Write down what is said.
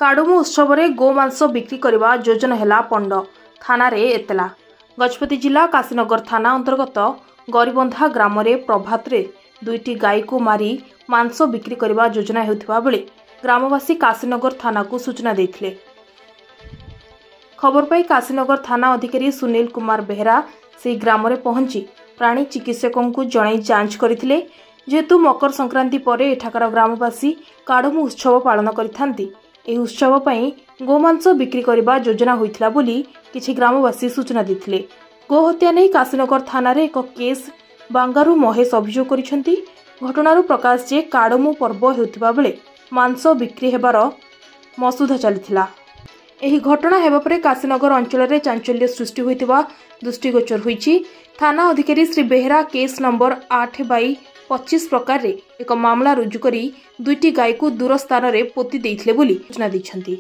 काडुमु उत्सव में गोमांस बिक्री करने योजना है पंड थाना रे एतला। गजपति जिला काशीनगर थाना अंतर्गत गरीबंधा ग्राम में प्रभात रे दुईटी गाई को मारी मांस बिक्री करने योजना होता बेले ग्रामवासी काशीनगर थाना को सूचना देते। खबर पाई काशीनगर थाना अधिकारी सुनील कुमार बेहरा से ग्राम में पहुंची प्राणी चिकित्सकों को जन जांच करते। जेहेतु मकर संक्रांति पर एठाकार ग्रामवासी काडुमु उत्सव पालन करिथांती। एही उत्सव पई गोमांस बिक्री करबा योजना होइथिला बोली किछि ग्रामवासी सूचना दिथिले। गोहत्या नै काशीनगर थाना रे एक केस बांगारू महेश अभियोग करिसेंती। घटनारू प्रकाश जे काडुमु पर्व हेउथिबा बेले मांस बिक्री हेबार मसुदा चलिथिला। एही घटना हेबा परे काशीनगर अंचल रे चांचल्य सृष्टि होइतिबा दृष्टिगोचर होइछि। थाना अधिकारी श्री बेहरा केस नंबर 8/25 प्रकार रे एक मामला रुजु करी दुईटी गाय को दूर स्थान रे पोती देइथिले बोली सूचना दैछंती।